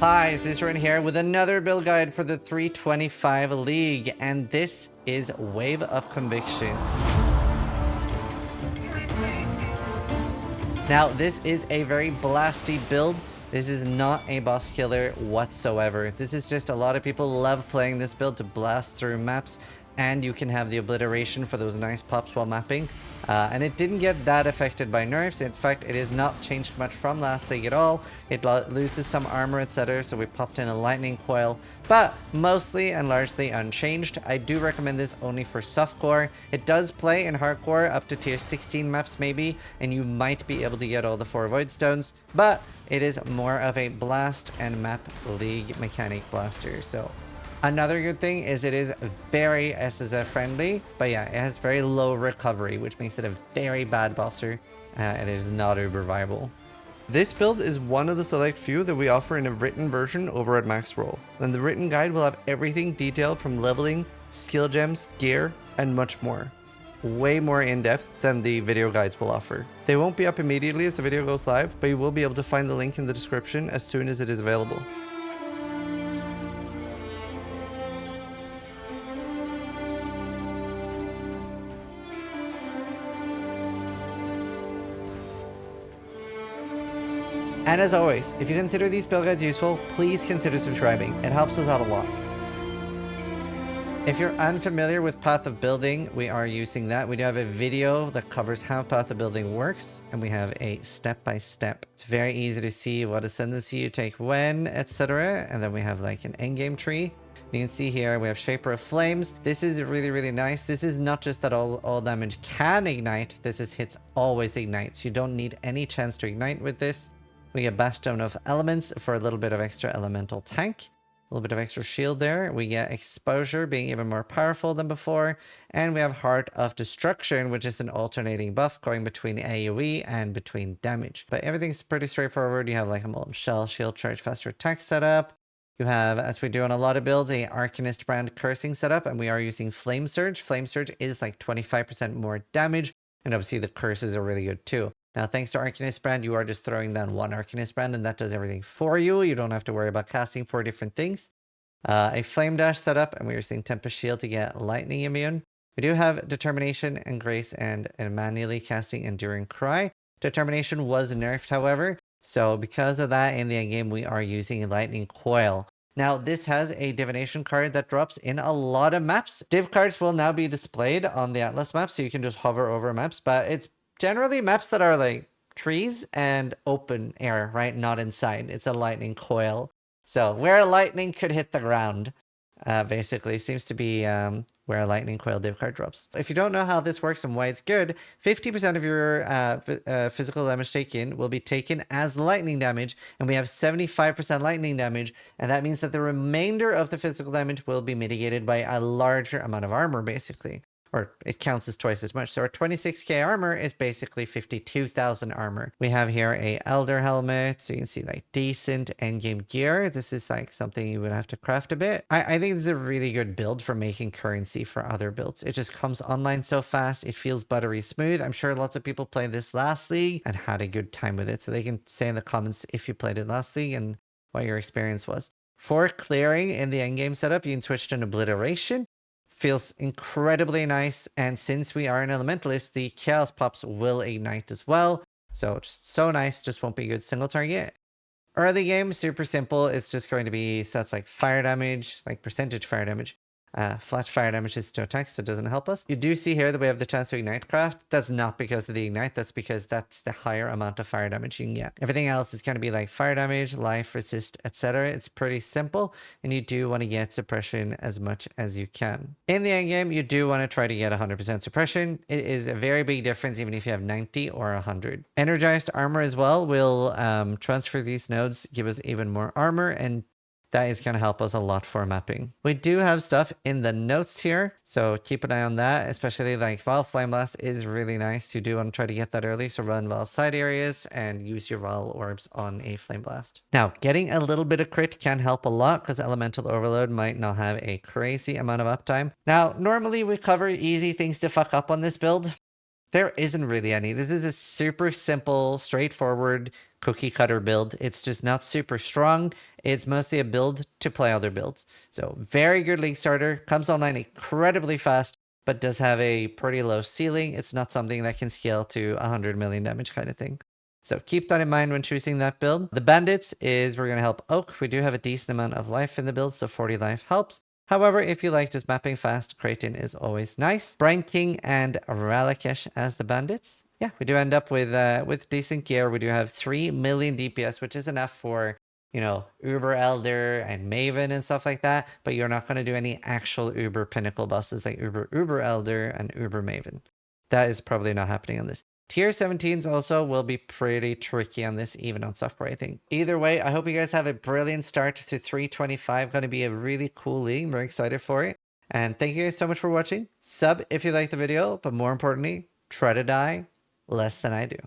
Hi, Zizaran here with another build guide for the 3.25 League, and this is Wave of Conviction. Now, this is a very blasty build. This is not a boss killer whatsoever. This is just a lot of people love playing this build to blast through maps, and you can have the obliteration for those nice pops while mapping. And it didn't get that affected by nerfs. In fact, it has not changed much from last league at all. It loses some armor, etc. So we popped in a lightning coil, but mostly and largely unchanged. I do recommend this only for softcore. It does play in hardcore up to tier 16 maps maybe, and you might be able to get all the 4 void stones, but it is more of a blast and map league mechanic blaster. So another good thing is it is very SSF friendly, but yeah, it has very low recovery, which makes it a very bad bosser, and it is not uber viable. This build is one of the select few that we offer in a written version over at Maxroll, and the written guide will have everything detailed from leveling, skill gems, gear, and much more. Way more in-depth than the video guides will offer. They won't be up immediately as the video goes live, but you will be able to find the link in the description as soon as it is available. And as always, if you consider these build guides useful, please consider subscribing. It helps us out a lot. If you're unfamiliar with Path of Building, we are using that. We do have a video that covers how Path of Building works, and we have a step-by-step. It's very easy to see what Ascendancy you take when, etc. And then we have like an endgame tree. You can see here we have Shaper of Flames. This is really nice. This is not just that all damage can ignite. This is hits always ignites. You don't need any chance to ignite with this. We get Bastion of Elements for a little bit of extra elemental tank. A little bit of extra shield there. We get Exposure being even more powerful than before. And we have Heart of Destruction, which is an alternating buff going between AoE and between damage. But everything's pretty straightforward. You have like a Molten Shell, Shield Charge, Faster Attack setup. You have, as we do on a lot of builds, a Arcanist brand cursing setup, and we are using Flame Surge. Flame Surge is like 25% more damage, and obviously the curses are really good too. Now, thanks to Arcanist brand, you are just throwing down one Arcanist brand, and that does everything for you. You don't have to worry about casting 4 different things. A Flame Dash setup, and we are seeing Tempest Shield to get Lightning immune. We do have Determination and Grace and manually casting Enduring Cry. Determination was nerfed, however, so because of that, in the endgame, we are using Lightning Coil. Now, this has a divination card that drops in a lot of maps. Div cards will now be displayed on the Atlas map, so you can just hover over maps, but it's generally maps that are like trees and open air, right? Not inside. It's a lightning coil. So where lightning could hit the ground, basically, seems to be where a lightning coil div card drops. If you don't know how this works and why it's good, 50% of your physical damage taken will be taken as lightning damage, and we have 75% lightning damage, and that means that the remainder of the physical damage will be mitigated by a larger amount of armor, basically. Or it counts as twice as much. So our 26k armor is basically 52,000 armor. We have here a Elder Helmet, so you can see like decent endgame gear. This is like something you would have to craft a bit. I think this is a really good build for making currency for other builds. It just comes online so fast. It feels buttery smooth. I'm sure lots of people played this last league and had a good time with it. So they can say in the comments if you played it last league and what your experience was. For clearing in the endgame setup, you can switch to an Obliteration. Feels incredibly nice, and since we are an Elementalist, the Chaos Pops will ignite as well. So just so nice, just won't be a good single target. Early game, super simple. It's just going to be stats like fire damage, like percentage fire damage. Flat fire damage is to attack, so it doesn't help us. You do see here that we have the chance to ignite craft. That's not because of the ignite, that's because that's the higher amount of fire damage you can get. Everything else is going to be like fire damage, life, resist, etc. It's pretty simple, and you do want to get suppression as much as you can. In the endgame, you do want to try to get 100% suppression. It is a very big difference even if you have 90 or 100. Energized armor as well will transfer these nodes, give us even more armor, and that is going to help us a lot for mapping. We do have stuff in the notes here, so keep an eye on that, especially like Val Flame Blast is really nice. You do want to try to get that early, so run Val side areas and use your Val orbs on a Flame Blast. Now, getting a little bit of crit can help a lot because Elemental Overload might not have a crazy amount of uptime. Now, normally we cover easy things to fuck up on this build. There isn't really any. This is a super simple, straightforward cookie cutter build. It's just not super strong. It's mostly a build to play other builds. So very good league starter, comes online incredibly fast, but does have a pretty low ceiling. It's not something that can scale to 100 million damage kind of thing. So keep that in mind when choosing that build. The Bandits is we're going to help Oak. We do have a decent amount of life in the build, so 40 life helps. However, if you like just mapping fast, Kraken is always nice. Brine King and Ralakesh as the Bandits. Yeah, we do end up with decent gear. We do have 3 million DPS, which is enough for, you know, Uber Elder and Maven and stuff like that. But you're not going to do any actual Uber Pinnacle bosses like Uber Elder and Uber Maven. That is probably not happening on this. Tier 17s also will be pretty tricky on this, even on software, I think. Either way, I hope you guys have a brilliant start to 3.25. Going to be a really cool league. I'm very excited for it. And thank you guys so much for watching. Sub if you liked the video, but more importantly, try to die less than I do.